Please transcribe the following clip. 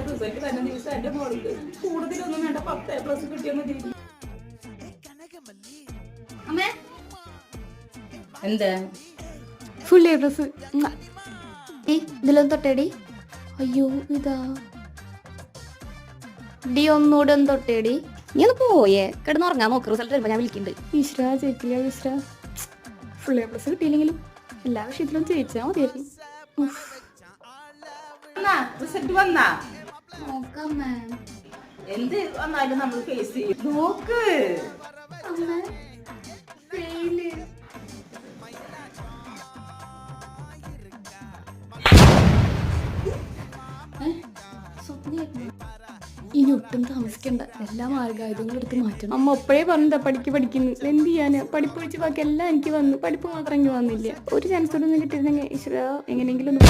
Result തന്നെ ദിവസം എന്റെ മോൾക്ക് കൂടുതലൊന്നും വേണ്ട 10+ കിട്ടിയാൽ മതി. എന്താ ഫുൾ A+. ഇതിലൊന്നും തൊട്ടേടി. അയ്യോ ഇതാ ഡി ഒന്നുകൂടെ ഒന്ന് തൊട്ടേടി. നീ ഒന്ന് പോയേ കിടന്നുറങ്ങാൻ നോക്ക്. റിസൾട്ട് വരുമ്പോൾ ഞാൻ വിളിക്കുന്നുണ്ട്. ഈശ്വര ജയിക്കില്ല ഈശ്വര. ഫുൾ A+ കിട്ടിയില്ലെങ്കിലും എല്ലാ വിഷയത്തിലും ജയിച്ചാൽ മതിയായിരുന്നു. റിസൾട്ട് വന്നാ നോക്കാം എന്ത് വന്നാലും നമ്മൾ ഫേസ് ചെയ്യും. നോക്ക് ഇനി ഒട്ടും താമസിക്കണ്ട. എല്ലാ മാർഗായുധങ്ങളും എടുത്ത് മാറ്റണം. അമ്മ ഒപ്പഴേ പറഞ്ഞതാ പഠിക്കുന്നു. എന്ത് ചെയ്യാന്? പഠിപ്പ് വെച്ച് ബാക്കി എല്ലാം എനിക്ക് വന്നു, പഠിപ്പ് മാത്രം എനിക്ക് വന്നില്ല. ഒരു ചാൻസ് കൂടെ ഒന്നും കിട്ടിയിരുന്നെങ്കിൽ ഈശ്വര എങ്ങനെയെങ്കിലും ഒന്ന്